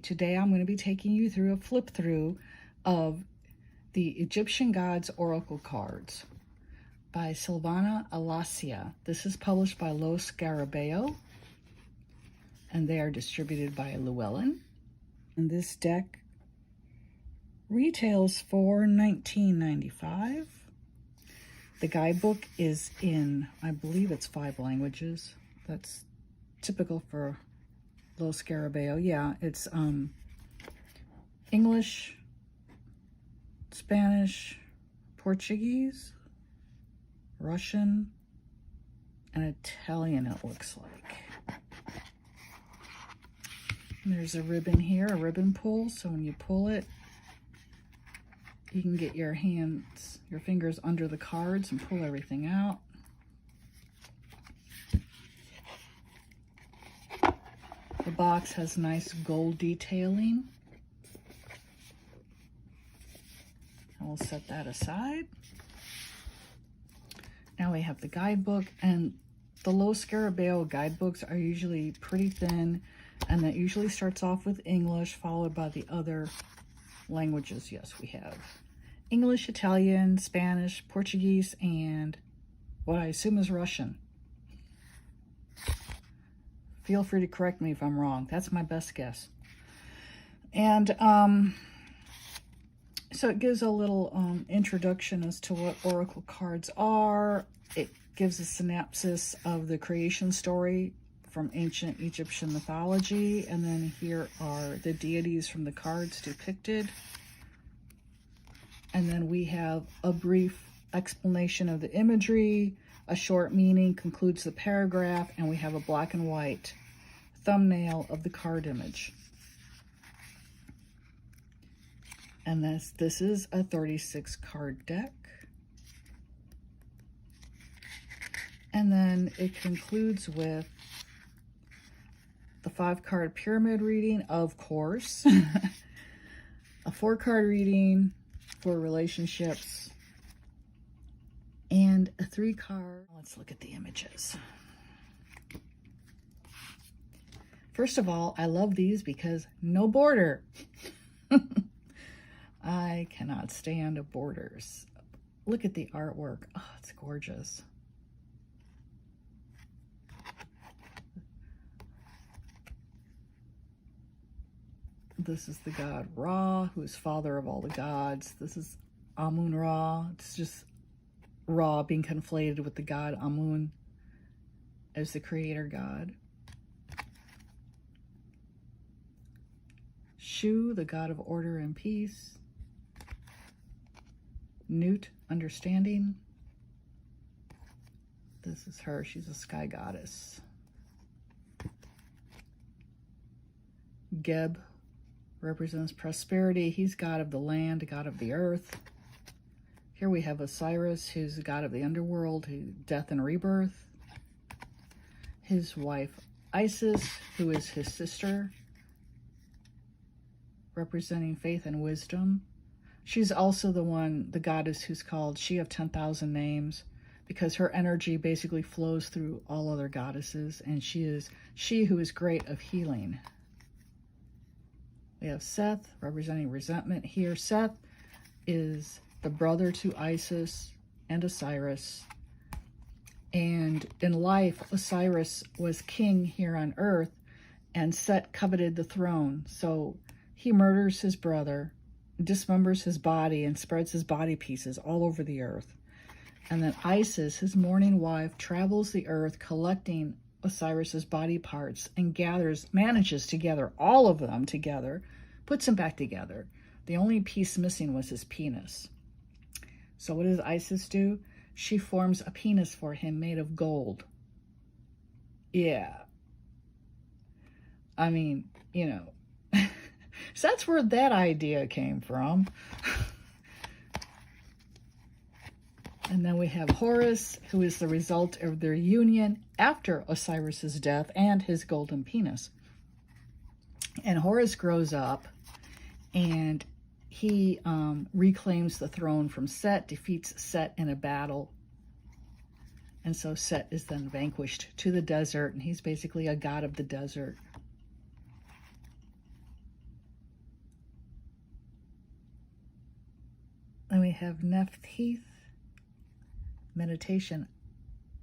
Today I'm going to be taking you through a flip through of the Egyptian Gods Oracle Cards by Silvana Alasia. This is published by Los Scarabeo and they are distributed by Llewellyn. And this deck retails for $19.95. The guidebook is in, I believe it's 5 languages. That's typical for Los Scarabeo. Yeah, it's English, Spanish, Portuguese, Russian, and Italian, it looks like. And there's a ribbon here, a ribbon pull, so when you pull it, you can get your fingers under the cards and pull everything out. The box has nice gold detailing. I will set that aside. Now we have the guidebook, and the Los Scarabeo guidebooks are usually pretty thin, and that usually starts off with English, followed by the other languages. Yes, we have English, Italian, Spanish, Portuguese, and what I assume is Russian. Feel free to correct me if I'm wrong. That's my best guess. And so it gives a little introduction as to what oracle cards are. It gives a synopsis of the creation story from ancient Egyptian mythology. And then here are the deities from the cards depicted. And then we have a brief explanation of the imagery, a short meaning concludes the paragraph, and we have a black and white thumbnail of the card image. And this is a 36 card deck. And then it concludes with the 5 card pyramid reading, of course, a 4 card reading for relationships, and a 3 card. Let's look at the images. First of all, I love these because no border. I cannot stand borders. Look at the artwork. Oh, it's gorgeous. This is the god Ra, who is father of all the gods. This is Amun-Ra. It's just Ra being conflated with the god Amun as the creator god. Shu, the god of order and peace. Nut, understanding. This is her. She's a sky goddess. Geb represents prosperity. He's god of the land, god of the earth. Here we have Osiris, who's the god of the underworld, death and rebirth. His wife Isis, who is his sister, representing faith and wisdom. She's also the goddess who's called She of 10,000 Names, because her energy basically flows through all other goddesses, and she is she who is great of healing. We have Seth, representing resentment here. Seth is the brother to Isis and Osiris. And in life, Osiris was king here on earth, and Set coveted the throne. So he murders his brother, dismembers his body, and spreads his body pieces all over the earth. And then Isis, his mourning wife, travels the earth collecting Osiris's body parts and manages to gather all of them together, puts them back together. The only piece missing was his penis. So what does Isis do? She forms a penis for him made of gold. Yeah. I mean, you know, so that's where that idea came from. And then we have Horus, who is the result of their union after Osiris's death and his golden penis. And Horus grows up, and he reclaims the throne from Set, defeats Set in a battle. And so Set is then vanquished to the desert, and he's basically a god of the desert. And we have Nephthith, meditation.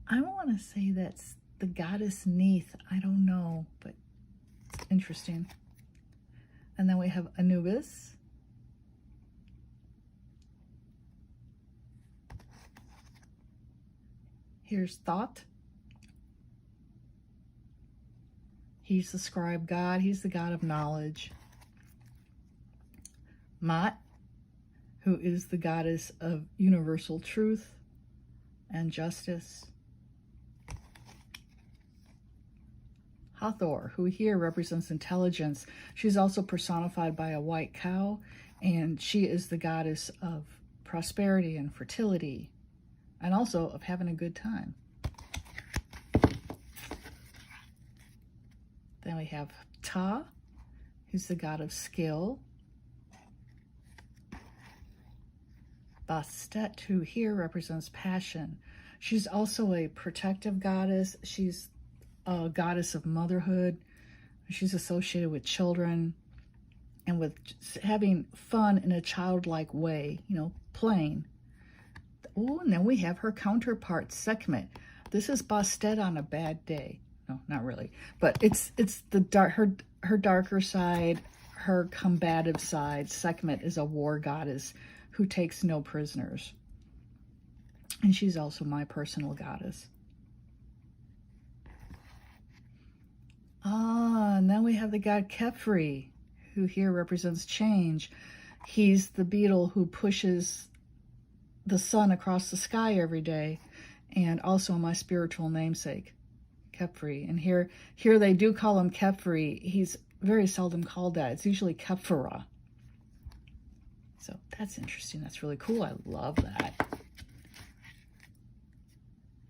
I want to say that's the goddess Neith. I don't know, but it's interesting. And then we have Anubis. Here's Thoth. He's the scribe god. He's the god of knowledge. Mat, who is the goddess of universal truth and justice. Hathor, who here represents intelligence. She's also personified by a white cow, and she is the goddess of prosperity and fertility, and also of having a good time. Then we have Ptah, who's the god of skill. Bastet, who here represents passion. She's also a protective goddess. She's a goddess of motherhood. She's associated with children and with having fun in a childlike way, you know, playing. Oh, and then we have her counterpart, Sekhmet. This is Bastet on a bad day. No, not really, but it's the dark, her darker side, her combative side. Sekhmet is a war goddess who takes no prisoners, and she's also my personal goddess. And then we have the god Khepri, who here represents change. He's the beetle who pushes the sun across the sky every day, and also my spiritual namesake, Khepri. And here they do call him Khepri. He's very seldom called that. It's usually Khepfara. So that's interesting. That's really cool. I love that.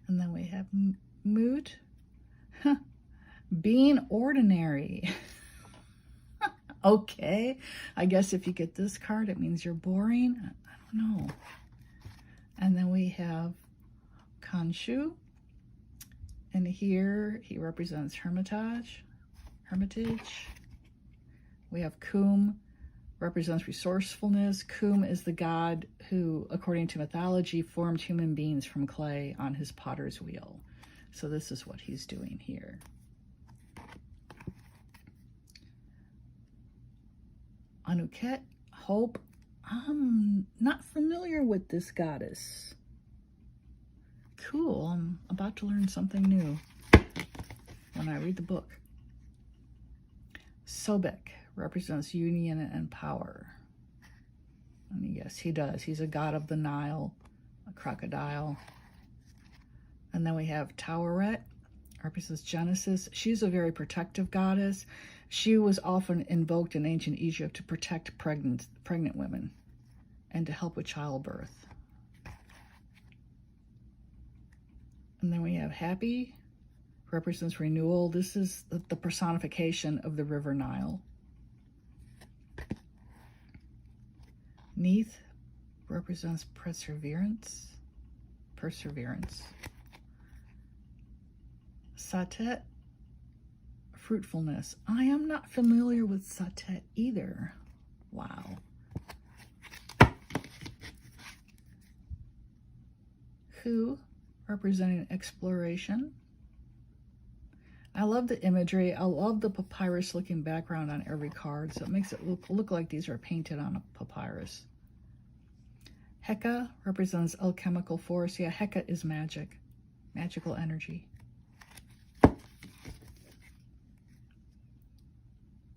And then we have Mut. Being ordinary. Okay. I guess if you get this card, it means you're boring. I don't know. And then we have Khonshu. And here he represents hermitage. We have Kum, represents resourcefulness. Kum is the god who, according to mythology, formed human beings from clay on his potter's wheel. So this is what he's doing here. Anuket, hope. I'm not familiar with this goddess. Cool, I'm about to learn something new when I read the book. Sobek represents union and power. And yes, he does. He's a god of the Nile, a crocodile. And then we have Taweret, represents Genesis. She's a very protective goddess. She was often invoked in ancient Egypt to protect pregnant women and to help with childbirth. And then we have Happy, represents renewal. This is the personification of the river Nile. Neith represents perseverance. Satet, fruitfulness. I am not familiar with Satet either. Wow. Hu, representing exploration. I love the imagery. I love the papyrus looking background on every card, so it makes it look like these are painted on a papyrus. Heka represents alchemical force. Yeah, Heka is magic, magical energy.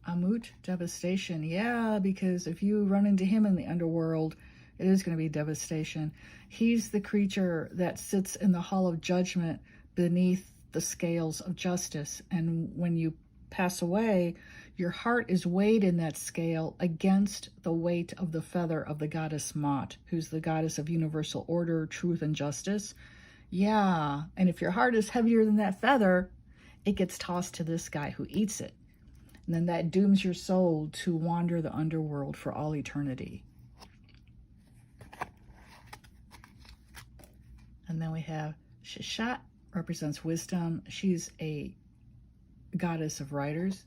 Amut, devastation. Yeah, because if you run into him in the underworld, it is going to be devastation. He's the creature that sits in the hall of judgment beneath the scales of justice. And when you pass away, your heart is weighed in that scale against the weight of the feather of the goddess Mot, who's the goddess of universal order, truth, and justice. Yeah, and if your heart is heavier than that feather, it gets tossed to this guy who eats it. And then that dooms your soul to wander the underworld for all eternity. And then we have Shishat, represents wisdom. She's a goddess of writers.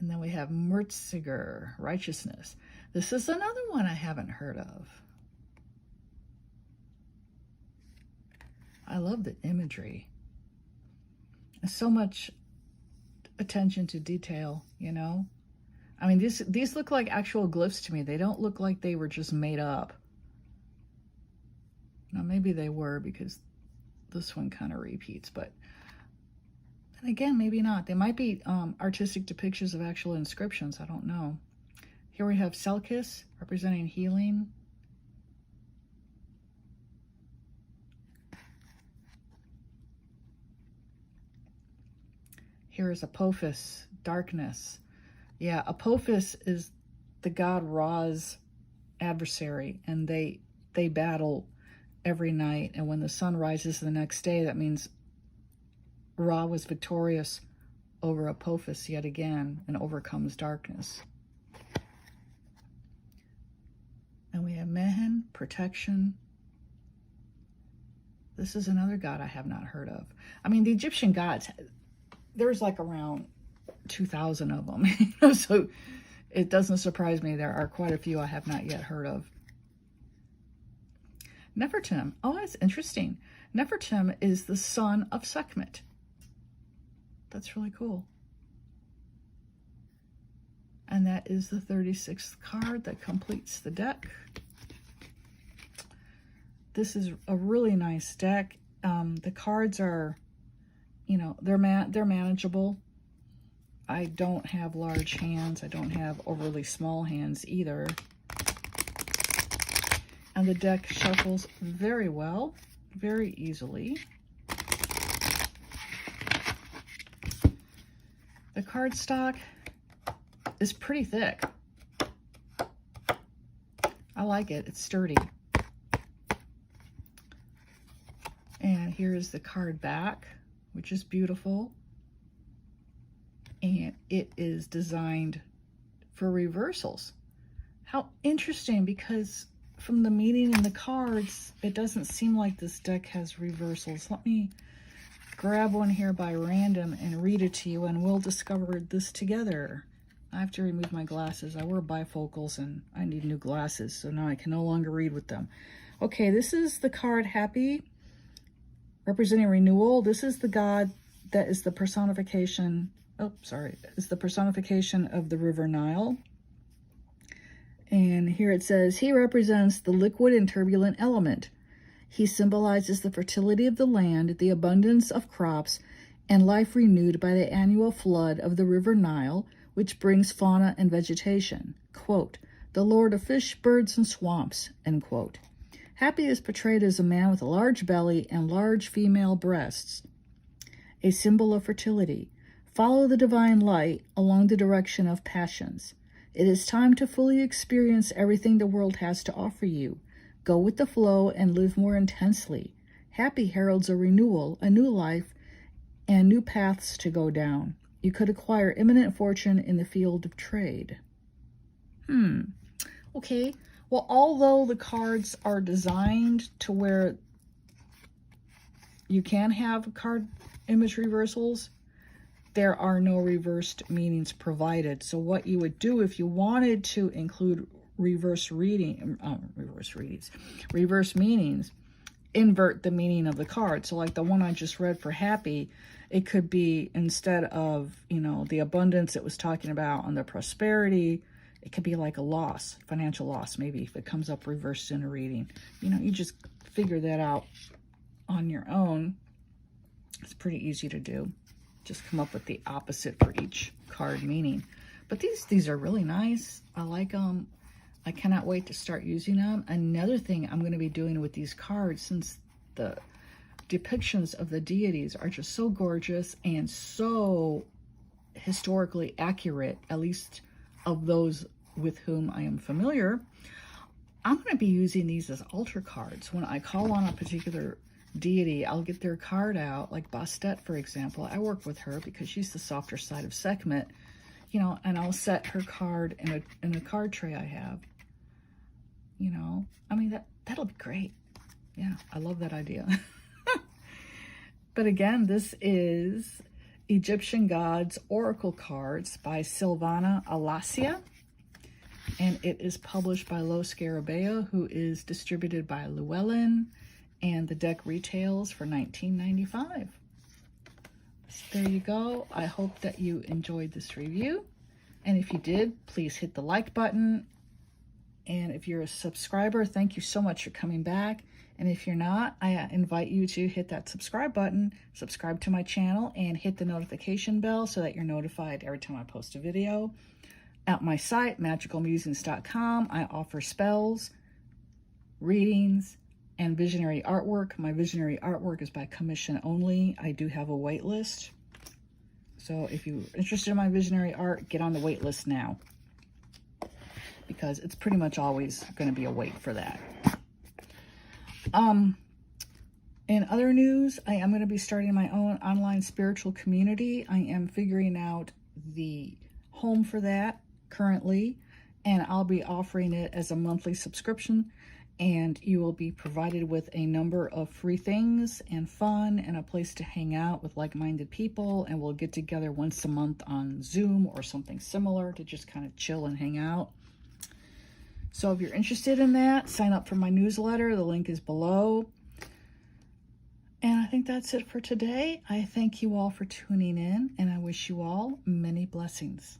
And then we have Murtziger, righteousness. This is another one I haven't heard of. I love the imagery. There's so much attention to detail, you know? I mean, these look like actual glyphs to me. They don't look like they were just made up. Now, maybe they were, because this one kind of repeats, but and again, maybe not. They might be artistic depictions of actual inscriptions. I don't know. Here we have Selkis, representing healing. Here is Apophis, darkness. Yeah, Apophis is the god Ra's adversary, and they battle every night. And when the sun rises the next day, that means Ra was victorious over Apophis yet again and overcomes darkness. And we have Mehen, protection. This is another god I have not heard of. I mean, the Egyptian gods, there's like around 2,000 of them. So it doesn't surprise me there are quite a few I have not yet heard of. Nefertum. Oh, that's interesting. Nefertum is the son of Sekhmet. That's really cool. And that is the 36th card that completes the deck. This is a really nice deck. The cards are, you know, they're manageable. I don't have large hands. I don't have overly small hands either. And the deck shuffles very well, very easily. The cardstock is pretty thick. I like it. It's sturdy. And here is the card back, which is beautiful. And it is designed for reversals. How interesting, because from the meaning in the cards, it doesn't seem like this deck has reversals. Let me grab one here by random and read it to you, and we'll discover this together. I have to remove my glasses. I wear bifocals and I need new glasses, so now I can no longer read with them. Okay, this is the card Happy, representing renewal. This is the god that is the personification, is the personification of the River Nile. And here it says, he represents the liquid and turbulent element. He symbolizes the fertility of the land, the abundance of crops, and life renewed by the annual flood of the River Nile, which brings fauna and vegetation. Quote, the lord of fish, birds, and swamps, end quote. Happy is portrayed as a man with a large belly and large female breasts, a symbol of fertility. Follow the divine light along the direction of passions. It is time to fully experience everything the world has to offer you. Go with the flow and live more intensely. Happy heralds a renewal, a new life, and new paths to go down. You could acquire imminent fortune in the field of trade. Okay. Well, although the cards are designed to where you can have card image reversals, there are no reversed meanings provided. So what you would do if you wanted to include reverse meanings, invert the meaning of the card. So like the one I just read for Happy, it could be, instead of, you know, the abundance it was talking about on the prosperity, it could be like a loss, financial loss, maybe, if it comes up reversed in a reading. You know, you just figure that out on your own. It's pretty easy to do. Just come up with the opposite for each card meaning. But these are really nice. I like them. I cannot wait to start using them. Another thing I'm going to be doing with these cards, since the depictions of the deities are just so gorgeous and so historically accurate, at least of those with whom I am familiar, I'm going to be using these as altar cards. When I call on a particular deity, I'll get their card out, like Bastet, for example. I work with her because she's the softer side of Sekhmet, you know, and I'll set her card in a card tray I have. You know, I mean, that'll be great. Yeah, I love that idea. But again, this is Egyptian Gods Oracle Cards by Silvana Alasia. and it is published by Los Scarabeo, who is distributed by Llewellyn, and the deck retails for $19.95. So there you go. I hope that you enjoyed this review, and if you did, please hit the like button. And if you're a subscriber, thank you so much for coming back. And if you're not, I invite you to hit that subscribe button, subscribe to my channel, and hit the notification bell so that you're notified every time I post a video. At my site, magicalmusings.com, I offer spells, readings, and visionary artwork. My visionary artwork is by commission only. I do have a wait list. So if you're interested in my visionary art, get on the wait list now, because it's pretty much always going to be a wait for that. In other news, I am going to be starting my own online spiritual community. I am figuring out the home for that currently, and I'll be offering it as a monthly subscription, and you will be provided with a number of free things and fun and a place to hang out with like-minded people, and we'll get together once a month on Zoom or something similar to just kind of chill and hang out. So if you're interested in that, sign up for my newsletter. The link is below. And I think that's it for today. I thank you all for tuning in, and I wish you all many blessings.